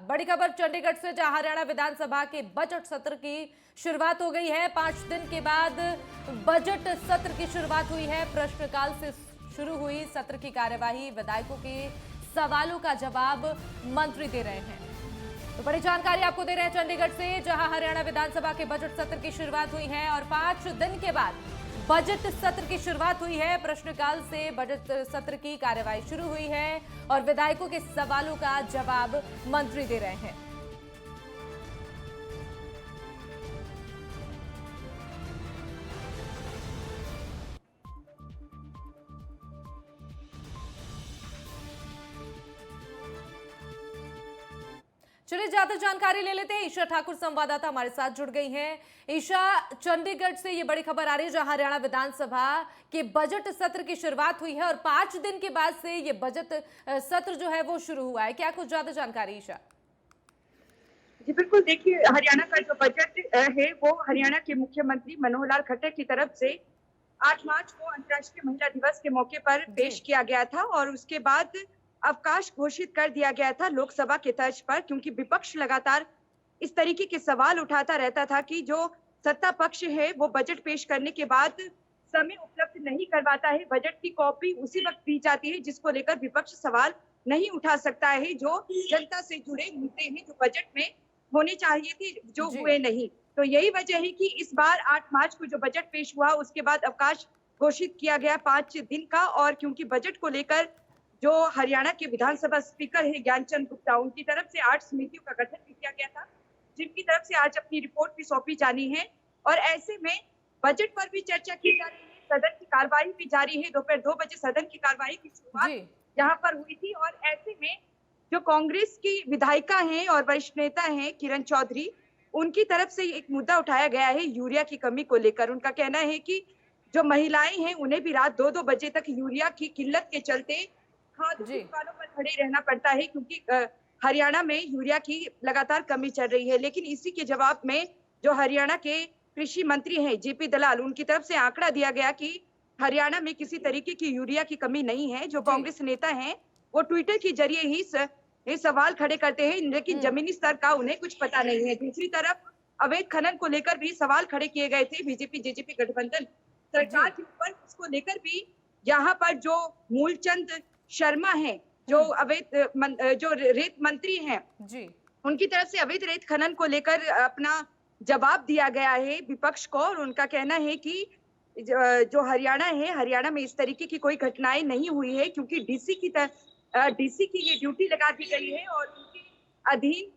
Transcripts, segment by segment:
बड़ी खबर चंडीगढ़ से, जहां हरियाणा विधानसभा के बजट सत्र की शुरुआत हो गई है। 5 दिन के बाद बजट सत्र की शुरुआत हुई है। प्रश्नकाल से शुरू हुई सत्र की कार्यवाही, विधायकों के सवालों का जवाब मंत्री दे रहे हैं। तो बड़ी जानकारी आपको दे रहे हैं चंडीगढ़ से, जहां हरियाणा विधानसभा के बजट सत्र की शुरुआत हुई है और 5 दिन के बाद बजट सत्र की शुरुआत हुई है। प्रश्नकाल से बजट सत्र की कार्यवाही शुरू हुई है और विधायकों के सवालों का जवाब मंत्री दे रहे हैं। चलिए ज्यादा जानकारी ले लेते हैं। ईशा ठाकुर संवाददाता हमारे साथ जुड़ गई हैं। ईशा, चंडीगढ़ से ये बड़ी खबर आ रही है जहां हरियाणा विधानसभा के बजट सत्र की शुरुआत हुई है और 5 दिन के बाद से ये बजट सत्र जो है वो शुरू हुआ है। क्या कुछ ज्यादा जानकारी ईशा? जी बिल्कुल, देखिए हरियाणा का जो बजट है वो हरियाणा के मुख्यमंत्री मनोहर लाल खट्टर की तरफ से 8 मार्च को अंतर्राष्ट्रीय महिला दिवस के मौके पर पेश किया गया था और उसके बाद अवकाश घोषित कर दिया गया था लोकसभा के तर्ज पर, क्योंकि विपक्ष लगातार इस तरीके के सवाल उठाता रहता था कि जो सत्ता पक्ष है वो बजट पेश करने के बाद समय उपलब्ध नहीं करवाता है, बजट की कॉपी उसी वक्त दी जाती है जिसको लेकर विपक्ष सवाल नहीं उठा सकता है, जो जनता से जुड़े मुद्दे हैं जो बजट में होने चाहिए थे, जो हुए नहीं। तो यही वजह है कि इस बार 8 मार्च को जो बजट पेश हुआ उसके बाद अवकाश घोषित किया गया 5 दिन का। और क्योंकि बजट को लेकर जो हरियाणा के विधानसभा स्पीकर है ज्ञानचंद गुप्ता, उनकी तरफ से 8 समितियों का गठन भी किया गया था, जिनकी तरफ से आज अपनी रिपोर्ट भी सौंपी जानी है। और ऐसे में बजट पर भी चर्चा की जा रही है, सदन की कार्यवाही भी जारी है। दोपहर 2 बजे सदन की कार्यवाही की शुरुआत यहाँ पर हुई थी और ऐसे में जो कांग्रेस की विधायिका हैं और वरिष्ठ नेता हैं किरण चौधरी, उनकी तरफ से एक मुद्दा उठाया गया है यूरिया की कमी को लेकर। उनका कहना है कि जो महिलाएं हैं उन्हें भी रात 2-2 बजे तक यूरिया की किल्लत के चलते खाद्य दुकानों पर खड़े रहना पड़ता है, क्योंकि हरियाणा में यूरिया की लगातार कमी चल रही है। लेकिन इसी के जवाब में जो हरियाणा के कृषि मंत्री हैं जेपी दलाल, उनकी तरफ से आंकड़ा दिया गया कि हरियाणा में किसी तरीके की यूरिया की कमी नहीं है। जो कांग्रेस नेता हैं वो ट्विटर के जरिए ही ये सवाल खड़े करते हैं, लेकिन जमीनी स्तर का उन्हें कुछ पता नहीं है। दूसरी तरफ अवैध खनन को लेकर भी सवाल खड़े किए गए थे बीजेपी जेजेपी गठबंधन सरकार के ऊपर। इसको लेकर भी यहाँ पर जो मूलचंद शर्मा हैं, जो जो रेत मंत्री हैं, उनकी तरफ से अवैध रेत खनन को लेकर अपना जवाब दिया गया है विपक्ष को। और उनका कहना है कि जो हरियाणा है, हरियाणा में इस तरीके की कोई घटनाएं नहीं हुई है, क्योंकि डीसी की ये ड्यूटी लगा दी गई है और उनके अधीन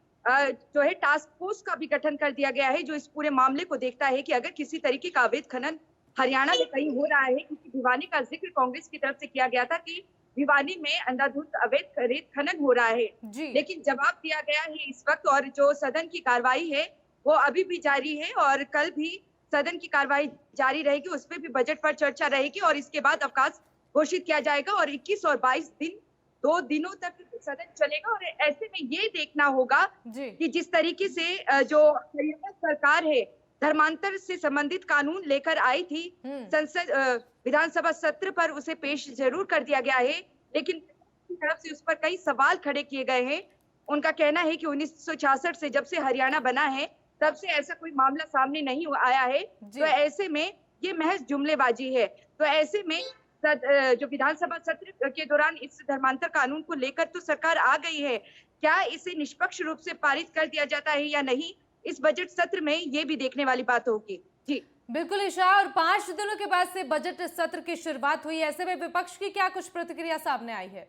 जो है टास्क फोर्स का भी गठन कर दिया गया है, जो इस पूरे मामले को देखता है कि अगर किसी तरीके का अवैध खनन हरियाणा में कहीं हो रहा है, क्योंकि भिवानी का जिक्र कांग्रेस की तरफ से किया गया था कि भिवानी में अंधाधुंध अवैध रेत खनन हो रहा है, लेकिन जवाब दिया गया है इस वक्त। और जो सदन की कार्रवाई है वो अभी भी जारी है और कल भी सदन की कार्रवाई जारी रहेगी, उस पर भी बजट पर चर्चा रहेगी और इसके बाद अवकाश घोषित किया जाएगा और 21 और 22 दिन 2 दिनों तक सदन चलेगा। और ऐसे में ये देखना होगा कि जिस तरीके से जो हरियाणा सरकार है धर्मांतर से संबंधित कानून लेकर आई थी संसद विधानसभा सत्र पर, उसे पेश जरूर कर दिया गया है, लेकिन की तरफ से उस पर कई सवाल खड़े किए गए हैं। उनका कहना है कि 1966 से जब से हरियाणा बना है तब से ऐसा कोई मामला सामने नहीं आया है, तो ऐसे में ये महज जुमलेबाजी है। तो ऐसे में जो विधानसभा सत्र के दौरान इस धर्मांतर कानून को लेकर तो सरकार आ गई है, क्या इसे निष्पक्ष रूप से पारित कर दिया जाता है या नहीं, इस बजट सत्र में ये भी देखने वाली बात होगी। जी बिल्कुल ईशा, और 5 दिनों के बाद से बजट सत्र की शुरुआत हुई, ऐसे में विपक्ष की क्या कुछ प्रतिक्रिया सामने आई है?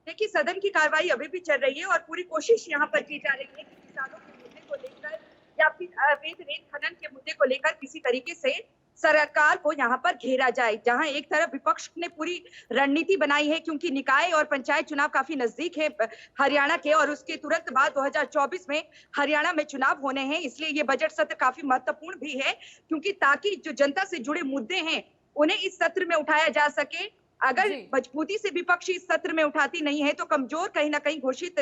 देखिए सदन की कार्रवाई अभी भी चल रही है और पूरी कोशिश यहाँ पर की जा रही है कि किसानों के मुद्दे को लेकर या फिर अवैध रेत खनन के मुद्दे को लेकर किसी तरीके से सरकार को यहाँ पर घेरा जाए। जहाँ एक तरफ विपक्ष ने पूरी रणनीति बनाई है, क्योंकि निकाय और पंचायत चुनाव काफी नजदीक है हरियाणा के और उसके तुरंत बाद 2024 में हरियाणा में चुनाव होने हैं, इसलिए ये बजट सत्र काफी महत्वपूर्ण भी है, क्योंकि ताकि जो जनता से जुड़े मुद्दे हैं उन्हें इस सत्र में उठाया जा सके। अगर मजबूती से विपक्ष इस सत्र में उठाती नहीं है तो कमजोर कहीं ना कहीं घोषित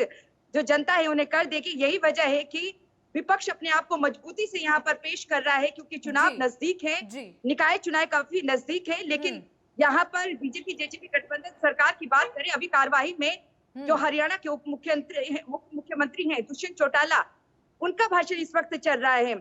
जो जनता है उन्हें कर देगी। यही वजह है कि विपक्ष अपने आप को मजबूती से यहाँ पर पेश कर रहा है, क्योंकि चुनाव नजदीक है, निकाय चुनाव काफी नजदीक है। लेकिन यहाँ पर बीजेपी जेजेपी गठबंधन सरकार की बात करें, अभी कार्यवाही में जो हरियाणा के मुख्यमंत्री हैं दुष्यंत चौटाला, उनका भाषण इस वक्त चल रहा है।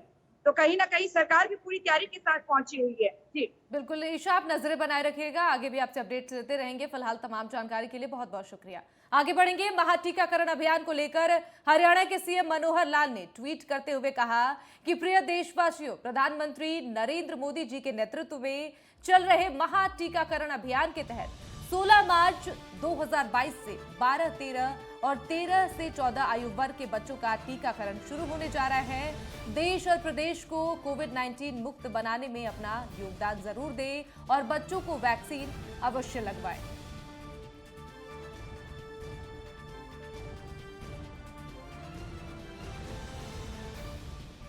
तो कहीं ना कहीं सरकार भी पूरी तैयारी के साथ पहुंची हुई है। जी बिल्कुल ईशा, आप नजरें बनाए रखिएगा, आगे भी आपसे अपडेट्स देते रहेंगे। फिलहाल तमाम जानकारी के लिए बहुत बहुत शुक्रिया। आगे बढ़ेंगे। महाटीकाकरण अभियान को लेकर हरियाणा के सीएम मनोहर लाल ने ट्वीट करते हुए कहा कि प्रिय देशवासियों, प्रधानमंत्री नरेंद्र मोदी जी के नेतृत्व में चल रहे महाटीकाकरण अभियान के तहत 16 मार्च 2022 से 12, 13 और 13 से 14 आयु वर्ग के बच्चों का टीकाकरण शुरू होने जा रहा है। देश और प्रदेश को कोविड-19 मुक्त बनाने में अपना योगदान जरूर दें और बच्चों को वैक्सीन अवश्य लगवाएं।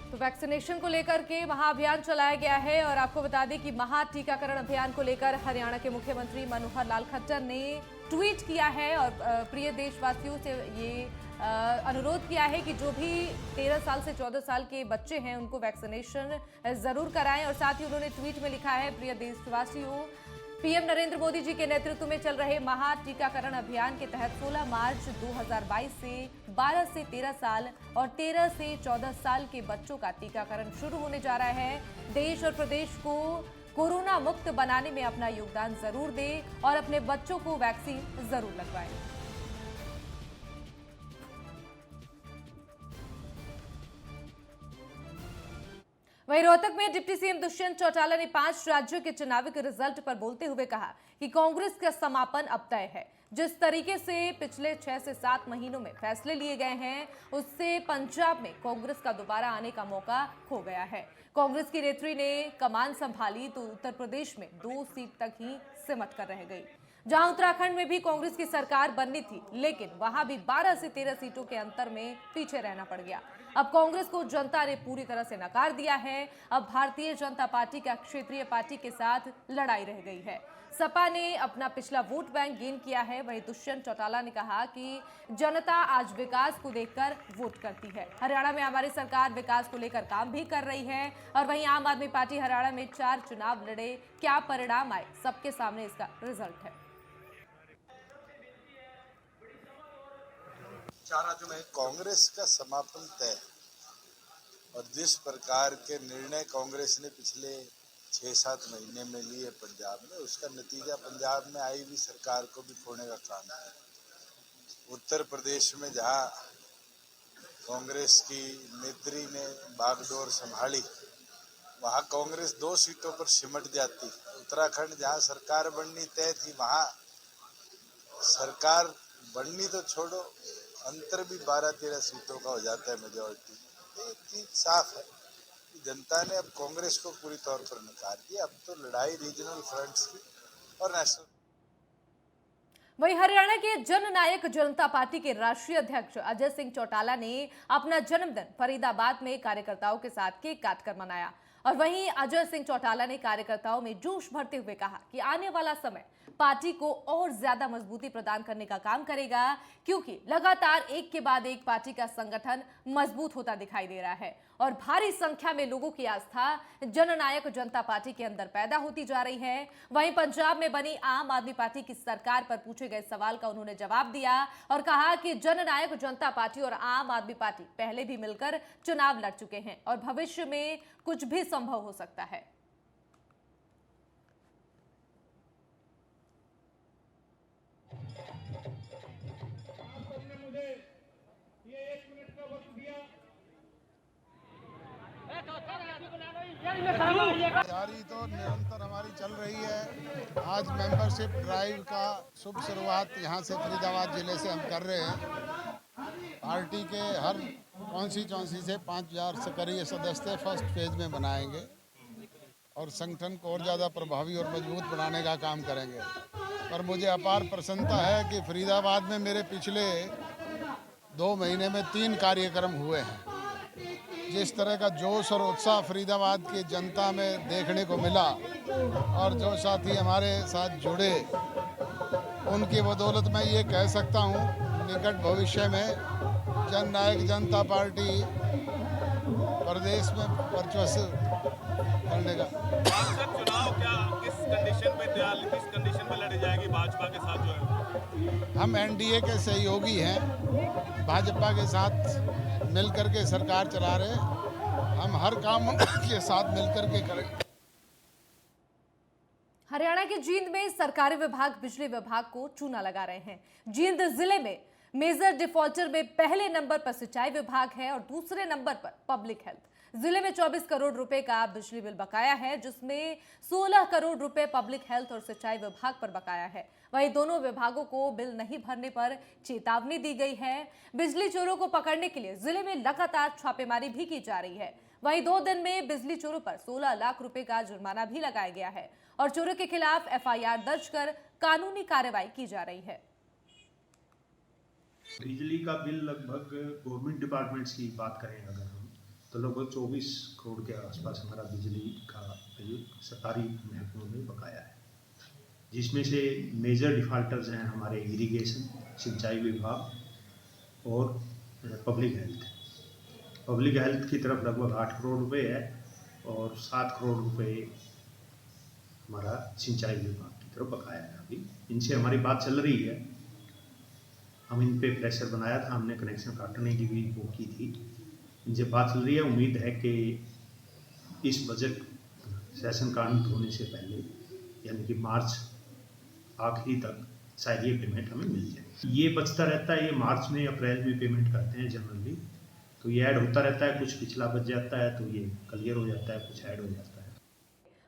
तो वैक्सीनेशन को लेकर के महाअभियान चलाया गया है और आपको बता दें कि महाटीकाकरण अभियान को लेकर हरियाणा के मुख्यमंत्री मनोहर लाल खट्टर ने ट्वीट किया है और प्रिय देशवासियों से ये अनुरोध किया है कि जो भी 13 साल से 14 साल के बच्चे हैं उनको वैक्सीनेशन जरूर कराएं। और साथ ही उन्होंने ट्वीट में लिखा है, प्रिय देशवासियों, पीएम नरेंद्र मोदी जी के नेतृत्व में चल रहे महाटीकाकरण अभियान के तहत 16 मार्च 2022 से 12 से 13 साल और 13 से 14 साल के बच्चों का टीकाकरण शुरू होने जा रहा है। देश और प्रदेश को कोरोना मुक्त बनाने में अपना योगदान जरूर दें और अपने बच्चों को वैक्सीन जरूर लगवाएं। वहीं रोहतक में डिप्टी सीएम दुष्यंत चौटाला ने 5 राज्यों के चुनावी के रिजल्ट पर बोलते हुए कहा कि कांग्रेस का समापन अब तय है। जिस तरीके से पिछले 6 से 7 महीनों में फैसले लिए गए हैं, उससे पंजाब में कांग्रेस का दोबारा आने का मौका खो गया है। कांग्रेस की नेत्री ने कमान संभाली तो उत्तर प्रदेश में 2 सीट तक ही सिमट कर रह गई। जहां उत्तराखंड में भी कांग्रेस की सरकार बननी थी, लेकिन वहां भी 12 से 13 सीटों के अंतर में पीछे रहना पड़ गया। अब कांग्रेस को जनता ने पूरी तरह से नकार दिया है। अब भारतीय जनता पार्टी का क्षेत्रीय पार्टी के साथ लड़ाई रह गई है। सपा ने अपना पिछला वोट बैंक गेन किया है। वहीं दुष्यंत चौटाला ने कहा कि जनता आज विकास को देखकर वोट करती है। हरियाणा में हमारी सरकार विकास को लेकर काम भी कर रही है। और वहीं आम आदमी पार्टी हरियाणा में 4 चुनाव लड़े, क्या परिणाम आए, सबके सामने इसका रिजल्ट है। 4 राज्यों में कांग्रेस का समापन तय और जिस प्रकार के निर्णय कांग्रेस ने पिछले 6-7 महीने में लिए पंजाब में, उसका नतीजा पंजाब में आई हुई सरकार को भी खोने का काम है। उत्तर प्रदेश में जहां कांग्रेस की नेत्री ने बागडोर संभाली, वहां कांग्रेस 2 सीटों पर सिमट जाती। उत्तराखंड जहां सरकार बननी तय थी, वहां सरकार बननी तो छोड़ो, अंतर भी 12-13 सीटों का हो जाता है मेजोरिटी। ये चीज साफ है कि जनता ने अब कांग्रेस को पूरी तौर पर नकार दिया। अब तो लड़ाई रीजनल फ्रंट्स की और नेशनल। वहीं हरियाणा के जननायक जनता पार्टी के राष्ट्रीय अध्यक्ष अजय सिंह चौटाला ने अपना जन्मदिन फरीदाबाद में कार्यकर्ताओं के साथ केक काटकर मनाया। और वहीं अजय सिंह चौटाला ने कार्यकर्ताओं में जोश भरते हुए कहा कि आने वाला समय पार्टी को और ज्यादा मजबूती प्रदान करने का काम करेगा, क्योंकि लगातार एक के बाद एक पार्टी का संगठन मजबूत होता दिखाई दे रहा है और भारी संख्या में लोगों की आस्था जननायक जनता पार्टी के अंदर पैदा होती जा रही है। वहीं पंजाब में बनी आम आदमी पार्टी की सरकार पर पूछे गए सवाल का उन्होंने जवाब दिया और कहा कि जननायक जनता पार्टी और आम आदमी पार्टी पहले भी मिलकर चुनाव लड़ चुके हैं और भविष्य में कुछ भी संभव हो सकता है। तैयारी तो निरंतर हमारी चल रही है। आज मेंबरशिप ड्राइव का शुभ शुरुआत यहाँ से फरीदाबाद जिले से हम कर रहे हैं। पार्टी के हर कॉन्स्टिट्यूंसी से 5000 सक्रिय सदस्य फर्स्ट फेज में बनाएंगे और संगठन को और ज़्यादा प्रभावी और मजबूत बनाने का काम करेंगे। पर मुझे अपार प्रसन्नता है कि फरीदाबाद में मेरे पिछले 2 महीने में 3 कार्यक्रम हुए हैं। जिस तरह का जोश और उत्साह फरीदाबाद की जनता में देखने को मिला और जो साथी हमारे साथ जुड़े, उनकी बदौलत मैं ये कह सकता हूँ निकट भविष्य में जननायक जनता पार्टी प्रदेश में वर्चस्व करने का। सर चुनाव क्या किस कंडीशन पे तैयार, किस कंडीशन पे लड़ी जाएगी भाजपा के साथ जो है? हम एनडीए के सहयोगी हैं, भाजपा के साथ मिलकर के सरकार चला रहे हैं। हम हर काम के साथ मिलकर के करें। हरियाणा के जींद में सरकारी विभाग बिजली विभाग को चूना लगा रहे हैं। जींद जिले में मेजर डिफॉल्टर में पहले नंबर पर सिंचाई विभाग है और दूसरे नंबर पर पब्लिक हेल्थ। जिले में 24 करोड़ रुपए का बिजली बिल बकाया है, जिसमें 16 करोड़ रुपए पब्लिक हेल्थ और सिंचाई विभाग पर बकाया है। वहीं दोनों विभागों को बिल नहीं भरने पर चेतावनी दी गई है। बिजली चोरों को पकड़ने के लिए जिले में लगातार छापेमारी भी की जा रही है। वहीं 2 दिन में बिजली चोरों पर 16 लाख रुपए का जुर्माना भी लगाया गया है और चोरों के खिलाफ एफआईआर दर्ज कर कानूनी कार्रवाई की जा रही है। बिजली का बिल लगभग गवर्नमेंट डिपार्टमेंट्स की बात करें अगर हम, तो लगभग 24 करोड़ के आसपास हमारा बिजली का बिल सरकारी महकमों में बकाया है, जिसमें से मेजर डिफॉल्टर्स हैं हमारे इरिगेशन, सिंचाई विभाग और पब्लिक हेल्थ। पब्लिक हेल्थ की तरफ लगभग 8 करोड़ रुपए है और 7 करोड़ रुपए हमारा सिंचाई विभाग की तरफ बकाया है। अभी इनसे हमारी बात चल रही है, हम इन पे प्रेशर बनाया था, हमने कनेक्शन काटने की भी वो की थी। इनसे बात चल रही है, उम्मीद है कि इस बजट सेशन का अंत होने से पहले यानी कि मार्च आखिरी तक शायद ये पेमेंट हमें मिल जाए। ये बचता रहता है, ये मार्च में अप्रैल में पेमेंट करते हैं जनरली, तो ये ऐड होता रहता है, कुछ पिछला बच जाता है तो ये क्लियर हो जाता है, कुछ ऐड हो जाता है।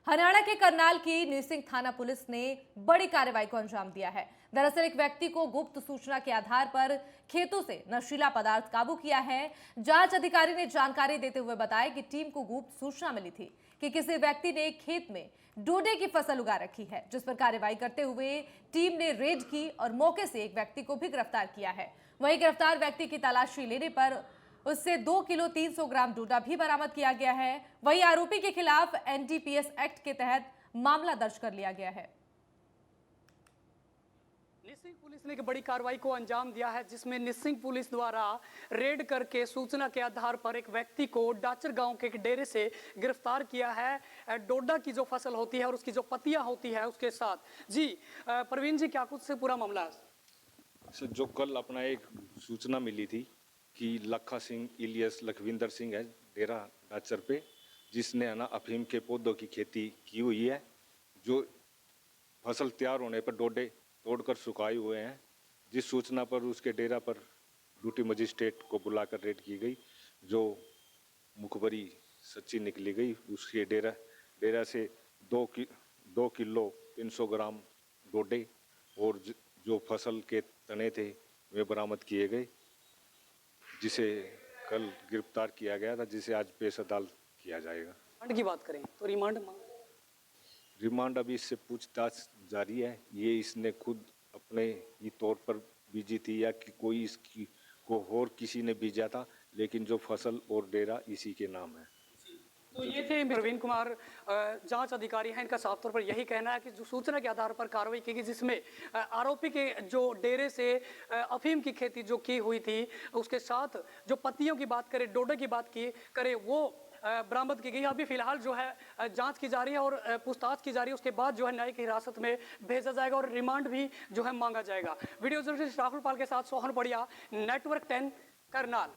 हरियाणा के करनाल की न्यूसिंग थाना पुलिस ने बड़ी कार्रवाई को अंजाम दिया है। दरअसल एक व्यक्ति को गुप्त सूचना के आधार पर खेतों से नशीला पदार्थ काबू किया है। जांच अधिकारी ने जानकारी देते हुए बताया कि टीम को गुप्त सूचना मिली थी कि किसी व्यक्ति ने खेत में डोडे की फसल उगा रखी है, जिस पर कार्रवाई करते हुए टीम ने रेड की और मौके से एक व्यक्ति को भी गिरफ्तार किया है। वहीं गिरफ्तार व्यक्ति की तलाशी लेने पर उससे 2 किलो 300 ग्राम डोडा भी बरामद किया गया है। वहीं आरोपी के खिलाफ एनडीपीएस एक्ट के तहत मामला दर्ज कर लिया गया है। निसिंग पुलिस ने एक बड़ी कार्रवाई को अंजाम दिया है, जिसमें निसिंग पुलिस द्वारा रेड करके सूचना के आधार पर एक व्यक्ति को डाचर गांव के एक डेरे से गिरफ्तार किया है। डोडा की जो फसल होती है और उसकी जो पत्तियां होती है उसके साथ। जी प्रवीण जी, क्या कुछ से पूरा मामला है? जो कल अपना एक सूचना मिली थी कि लखा सिंह इलियस लखविंदर सिंह है डेरा डाचर पे, जिसने है ना अफीम के पौधों की खेती की हुई है। जो फसल तैयार होने पर डोडे तोड़कर सुखाए हुए हैं, जिस सूचना पर उसके डेरा पर ड्यूटी मजिस्ट्रेट को बुलाकर रेड की गई, जो मुखबरी सच्ची निकली गई। उसके डेरा से 2 किलो 300 ग्राम डोडे और जो फसल के तने थे वे बरामद किए गए, जिसे कल गिरफ्तार किया गया था, जिसे आज पेश अदालत किया जाएगा। रिमांड की बात करें तो रिमांड अभी इससे पूछताछ जारी है। ये इसने खुद अपने ही तौर पर बीजी थी या कि कोई इसकी को और किसी ने बीजा था, लेकिन जो फसल और डेरा इसी के नाम है। तो ये थे प्रवीण कुमार, जांच अधिकारी हैं। इनका साफ तौर पर यही कहना है कि जो सूचना के आधार पर कार्रवाई की गई, जिसमें आरोपी के जो डेरे से अफीम की खेती जो की हुई थी, उसके साथ जो पत्तियों की बात करें, डोडे की बात की करें, वो बरामद की गई। अभी फिलहाल जो है जांच की जा रही है और पूछताछ की जा रही है। उसके बाद जो है न्यायिक हिरासत में भेजा जाएगा और रिमांड भी जो है मांगा जाएगा। वीडियो जर्नलिस्ट राहुल पाल के साथ सोहन पड़िया, नेटवर्क 10, करनाल।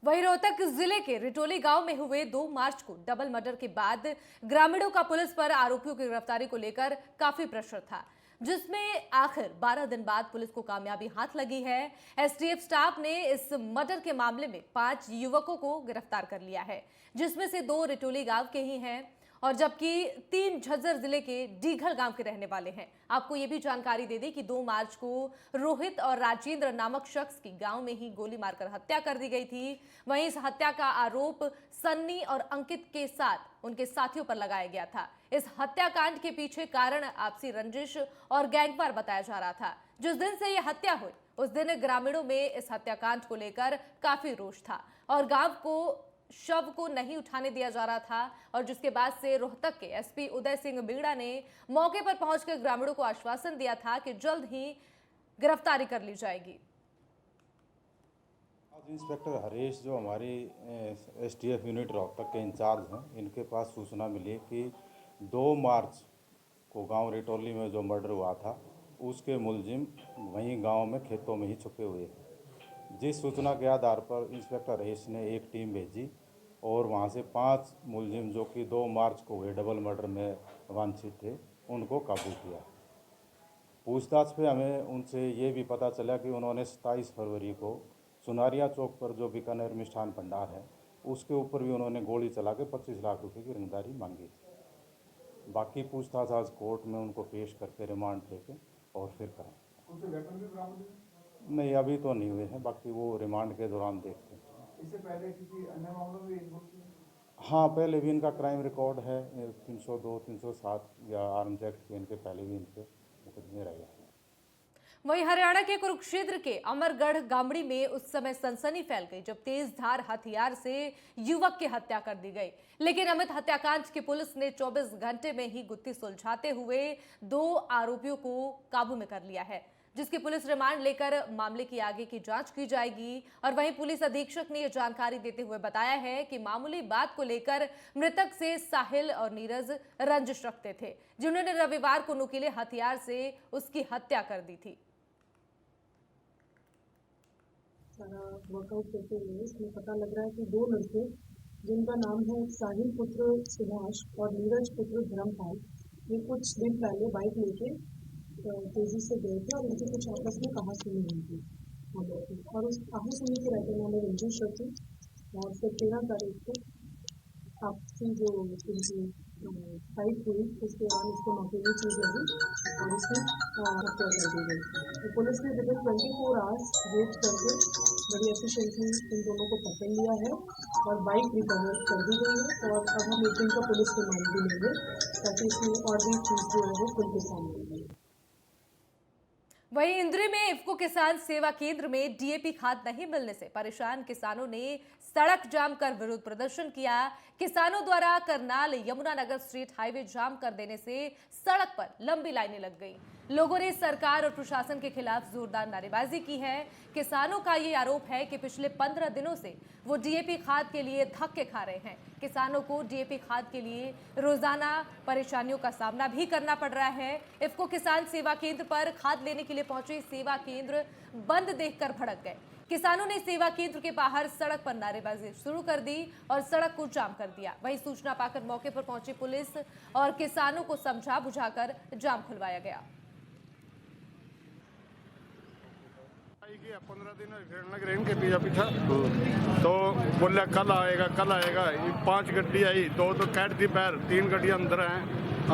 वहीं रोहतक जिले के रिटोली गांव में हुए 2 मार्च को डबल मर्डर के बाद ग्रामीणों का पुलिस पर आरोपियों की गिरफ्तारी को लेकर काफी प्रेशर था, जिसमें आखिर 12 दिन बाद पुलिस को कामयाबी हाथ लगी है। एसटीएफ स्टाफ ने इस मर्डर के मामले में 5 युवकों को गिरफ्तार कर लिया है, जिसमें से 2 रिटोली गांव के ही हैं और जबकि 3 झज्जर जिले के डीघल गांव के रहने वाले हैं। आपको ये भी जानकारी दे दें कि 2 मार्च को रोहित और राजेंद्र नामक शख्स की गांव में ही गोली मारकर हत्या कर दी गई थी। वहीं इस हत्या का आरोप सन्नी और अंकित के साथ उनके साथियों पर लगाया गया था। इस हत्याकांड के पीछे कारण आपसी रंजिश और गैंगवार बताया जा रहा था। जिस दिन से यह हत्या हुई उस दिन ग्रामीणों में इस हत्याकांड को लेकर काफी रोष था और गांव को शव को नहीं उठाने दिया जा रहा था, और जिसके बाद से रोहतक के एसपी उदय सिंह बीड़ा ने मौके पर पहुंचकर ग्रामीणों को आश्वासन दिया था कि जल्द ही गिरफ्तारी कर ली जाएगी। इंस्पेक्टर हरीश जो हमारी एसटीएफ यूनिट रोहतक के इंचार्ज हैं, इनके पास सूचना मिली कि 2 मार्च को गांव रेटोली में जो मर्डर हुआ था उसके मुलजिम वहीं गांव में खेतों में ही छुपे हुए हैं। जिस सूचना के आधार पर इंस्पेक्टर हरीश ने एक टीम भेजी और वहां से 5 मुलजिम जो कि 2 मार्च को हुए डबल मर्डर में वांछित थे उनको काबू किया। पूछताछ पे हमें उनसे ये भी पता चला कि उन्होंने 27 फरवरी को सुनारिया चौक पर जो बीकानेर मिष्ठान भंडार है उसके ऊपर भी उन्होंने गोली चला के 25 लाख रुपए की रंगदारी मांगी थी। बाकी पूछताछ आज कोर्ट में उनको पेश करके रिमांड लेके और फिर करें। नहीं, अभी तो नहीं हुए हैं, बाकी वो रिमांड के दौरान देखते हैं। इससे पहले किसी अन्य मामलों में इन्वॉल्व किए? हाँ, पहले भी इनका क्राइम रिकॉर्ड है 302, 307 या आर्म्स एक्ट के इनके पहले भी इनके मुकदमे रहे हैं। वहीं हरियाणा के कुरुक्षेत्र के अमरगढ़ गामड़ी में उस समय सनसनी फैल गई जब तेज धार हथियार से युवक की हत्या कर दी गई। लेकिन अमित हत्याकांड की पुलिस ने 24 घंटे में ही गुत्थी सुलझाते हुए 2 आरोपियों को काबू में कर लिया है, जिसकी पुलिस रिमांड लेकर मामले की आगे की जांच की जाएगी। और वहीं पुलिस अधीक्षक ने यह जानकारी देते हुए बताया है कि मामूली बात को लेकर मृतक से साहिल और नीरज रंजिश रखते थे, जिन्होंने रविवार को नुकीले हथियार से उसकी हत्या कर दी थी। सारा वर्कआउट करते हुए इसमें पता लग रहा है कि 2 लड़के जिनका नाम है साहिल पुत्र सुभाष और नीरज पुत्र धर्मपाल, ये कुछ दिन पहले बाइक लेके तेजी से गए थे और उनके कुछ आपस में कहासुनी हुई थी और उस कहासुनी के रहते उन्होंने रंजिश रखी और फिर 13 तारीख को आपसी जो उनकी फाइट हुई उसके बाद उसको नौकरी चीज लगी और उसकी हत्या कर दी गई। तो पुलिस ने विदिन 24 आवर्स रेड करके बड़ी एफिशिएंटली इन दोनों को पकड़ लिया है और बाइक रिकवर कर दी गई है और अब हम एक दिन का पुलिस रिमांड भी लेंगे ताकि इसमें और भी चीज जो है वो खुल के सामने आए। वहीं इंद्री में इफ्को किसान सेवा केंद्र में डीएपी खाद नहीं मिलने से परेशान किसानों ने सड़क जाम कर विरोध प्रदर्शन किया। किसानों द्वारा करनाल यमुनानगर स्ट्रीट हाईवे जाम कर देने से सड़क पर लंबी लाइनें लग गई। लोगों ने सरकार और प्रशासन के खिलाफ जोरदार नारेबाजी की है। किसानों का ये आरोप है कि पिछले 15 दिनों से वो डीएपी खाद के लिए धक्के खा रहे हैं। किसानों को डीएपी खाद के लिए रोजाना परेशानियों का सामना भी करना पड़ रहा है। इफ्को किसान सेवा केंद्र पर खाद लेने के लिए पहुंचे सेवा केंद्र बंद देखकर भड़क गए। किसानों ने सेवा केंद्र के बाहर सड़क पर नारेबाजी शुरू कर दी और सड़क को जाम कर दिया। वहीं सूचना पाकर मौके पर पहुंची पुलिस और किसानों को समझा बुझाकर जाम खुलवाया गया। 15 दिन लग रहे इनके पीछा तो बोला कल आएगा। ये 5 गड्डी आई, 2 तो कैट दी पैर, 3 गड्डियां अंदर हैं,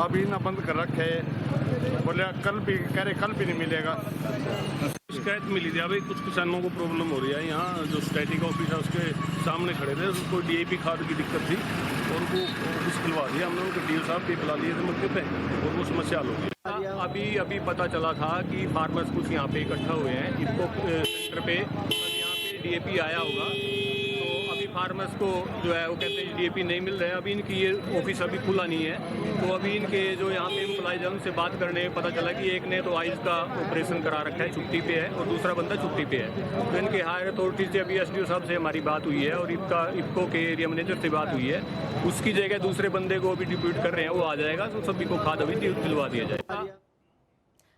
अभी ना बंद कर रखे है। बोले कल भी कह रहे कल भी नहीं मिलेगा। शिकायत मिली थी, अभी कुछ किसानों को प्रॉब्लम हो रही है। यहाँ जो स्टैटिक ऑफिस है उसके सामने खड़े थे, उसको डीएपी खाद की दिक्कत थी और उनको ऑफिस खुलवा दिया हमने, उनको डीओ साहब भी बुला लिए थे मौके पे और वो समस्या हल हो गई। अभी पता चला था कि फार्मर्स कुछ यहाँ पे इकट्ठा हुए हैं इनको सेंटर पे, यहाँ पे डीएपी आया होगा तो अभी फार्मर्स को जो है वो कहते हैं डीएपी नहीं मिल रहा है। अभी इनकी ये ऑफिस अभी खुला नहीं है तो अभी इनके जो यहाँ पे एम्प्लॉइज हैं उनसे बात करने पता चला कि एक ने तो आइज का ऑपरेशन करा रखा है, छुट्टी पे है, और दूसरा बंदा छुट्टी पे है। तो इनके हायर अथॉरिटी से अभी एसडीओ साहब से हमारी बात हुई है और इफ्को के एरिया मैनेजर से बात हुई है, उसकी जगह दूसरे बंदे को अभी डिप्यूट कर रहे हैं, वो आ जाएगा तो सभी को खाद अभी दिलवा दिया जाएगा।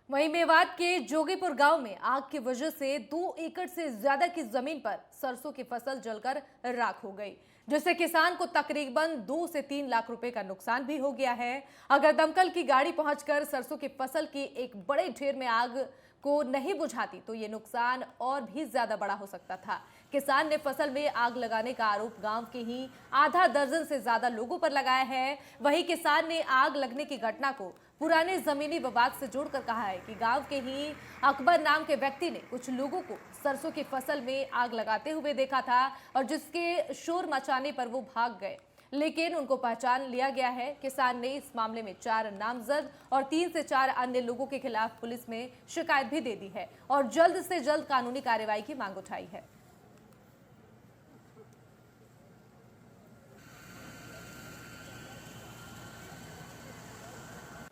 वहीं मेवात के जोगीपुर गांव में आग की वजह से 2 एकड़ से ज्यादा की जमीन पर सरसों की फसल जलकर राख हो गई, जिससे किसान को तकरीबन 2 से 3 लाख रुपए का नुकसान भी हो गया है। अगर दमकल की गाड़ी पहुंचकर सरसों की फसल की एक बड़े ढेर में आग को नहीं बुझाती तो ये नुकसान और भी ज्यादा बड़ा हो सकता था। किसान ने फसल में आग लगाने का आरोप गांव के ही आधा दर्जन से ज्यादा लोगों पर लगाया है। वहीं किसान ने आग लगने की घटना को पुराने जमीनी विवाद से जोड़कर कहा है कि गांव के ही अकबर नाम के व्यक्ति ने कुछ लोगों को सरसों की फसल में आग लगाते हुए देखा था और जिसके शोर मचाने पर वो भाग गए, लेकिन उनको पहचान लिया गया है। किसान ने इस मामले में 4 नामजद और 3 से 4 अन्य लोगों के खिलाफ पुलिस में शिकायत भी दे दी है और जल्द से जल्द कानूनी कार्रवाई की मांग उठाई है।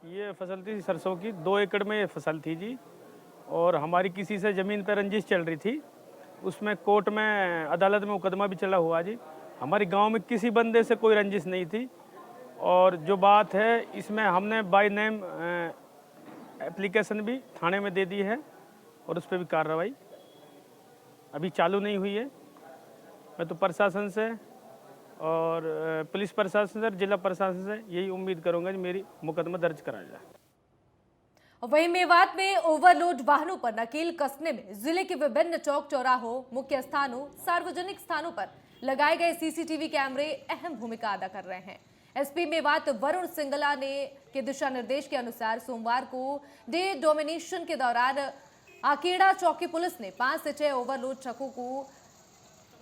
ये फसल थी सरसों की, 2 एकड़ में ये फसल थी जी, और हमारी किसी से ज़मीन पर रंजिश चल रही थी उसमें कोर्ट में अदालत में मुकदमा भी चला हुआ जी। हमारे गांव में किसी बंदे से कोई रंजिश नहीं थी, और जो बात है इसमें हमने बाय नेम एप्लीकेशन भी थाने में दे दी है और उस पर भी कार्रवाई अभी चालू नहीं हुई है। मैं तो प्रशासन से और पुलिस प्रशासन से, जिला प्रशासन से यही उम्मीद करूंगा कि मेरी मुकदमा दर्ज कराया जाए। वहीं मेवात में ओवरलोड वाहनों पर नकेल कसने में जिले के विभिन्न चौक चौराहों, मुख्य स्थानों, सार्वजनिक स्थानों पर लगाए गए सीसीटीवी कैमरे अहम भूमिका अदा कर रहे हैं। एसपी मेवात वरुण सिंगला ने के दिशा निर्देश के अनुसार सोमवार को डे डोमिनेशन के दौरान आकेड़ा चौकी पुलिस ने 5 से 6 ओवरलोड ट्रकों को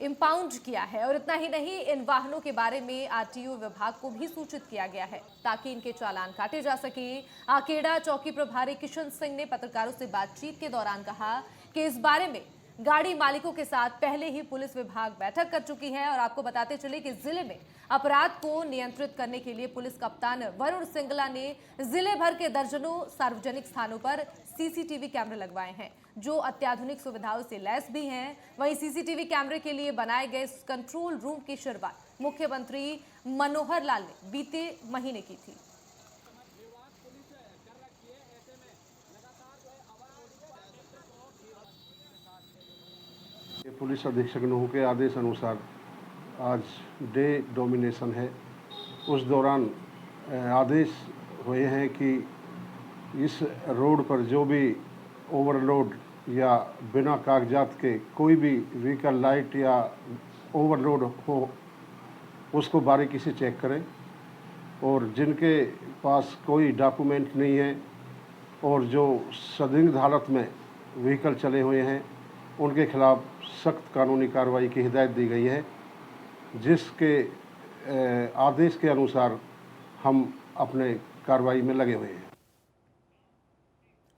इंपाउंड किया है, और इतना ही नहीं, इन वाहनों के बारे में आरटीओ विभाग को भी सूचित किया गया है ताकि इनके चालान काटे जा सके। आकेड़ा चौकी प्रभारी किशन सिंह ने पत्रकारों से बातचीत के दौरान कहा कि इस बारे में गाड़ी मालिकों के साथ पहले ही पुलिस विभाग बैठक कर चुकी है, और आपको बताते चले कि जिले में अपराध को नियंत्रित करने के लिए पुलिस कप्तान वरुण सिंगला ने जिले भर के दर्जनों सार्वजनिक स्थानों पर सीसीटीवी कैमरे लगवाए हैं, जो अत्याधुनिक सुविधाओं से लैस भी हैं। वहीं सीसीटीवी कैमरे के लिए बनाए गए कंट्रोल रूम की शुरुआत मुख्यमंत्री मनोहर लाल ने बीते महीने की थी। पुलिस अधीक्षक नूह के आदेश अनुसार आज डे डोमिनेशन है। उस दौरान आदेश हुए हैं कि इस रोड पर जो भी ओवरलोड या बिना कागजात के कोई भी व्हीकल लाइट या ओवरलोड हो, उसको बारीकी से चेक करें, और जिनके पास कोई डॉक्यूमेंट नहीं है और जो संदिग्ध हालत में व्हीकल चले हुए हैं, उनके खिलाफ सख्त कानूनी कार्रवाई की हिदायत दी गई है, जिसके आदेश के अनुसार हम अपने कार्रवाई में लगे हुए हैं।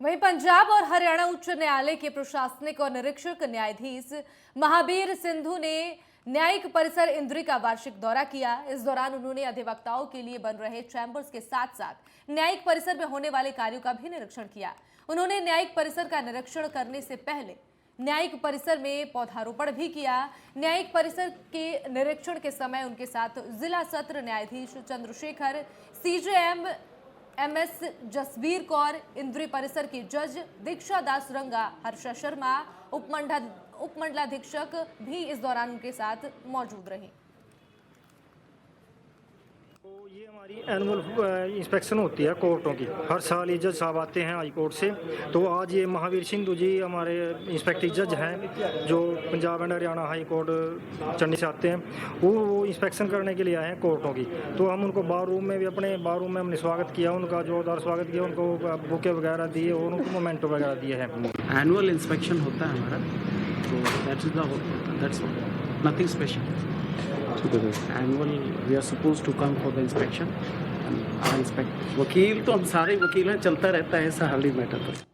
वहीं पंजाब और हरियाणा उच्च न्यायालय के प्रशासनिक और निरीक्षक न्यायाधीश महावीर सिंधु ने न्यायिक परिसर इंद्री का वार्षिक दौरा किया। इस दौरान उन्होंने अधिवक्ताओं के लिए बन रहे चैम्बर्स के साथ साथ न्यायिक परिसर में होने वाले कार्यों का भी निरीक्षण किया। उन्होंने न्यायिक परिसर का निरीक्षण करने से पहले न्यायिक परिसर में पौधारोपण भी किया। न्यायिक परिसर के निरीक्षण के समय उनके साथ जिला सत्र न्यायाधीश चंद्रशेखर, सीजेएम एमएस जसबीर कौर, इंद्री परिसर की जज दीक्षा दास रंगा, हर्षा शर्मा, उपमंडलाधीक्षक भी इस दौरान उनके साथ मौजूद रहे। ये हमारी एनुअल इंस्पेक्शन होती है कोर्टों की। हर साल ये जज साहब आते हैं हाई कोर्ट से, तो आज ये महावीर सिंधु जी हमारे इंस्पेक्टिव जज हैं जो Punjab and Haryana high court Chandi से आते हैं। वो इंस्पेक्शन करने के लिए आए हैं कोर्टों की। तो हम उनको बार रूम में भी, अपने बार रूम में हमने स्वागत किया, उनका जोरदार स्वागत किया, उनको बुके वगैरह दिए और उनको मोमेंटो वगैरह दिए हैं। एनुअल इंस्पेक्शन होता है हमारा, तो that's nothing special. Annual, we are supposed to come for the inspection and inspect. वकील तो हम सारे वकील हैं, चलता रहता है ऐसा हार्डली मैटर।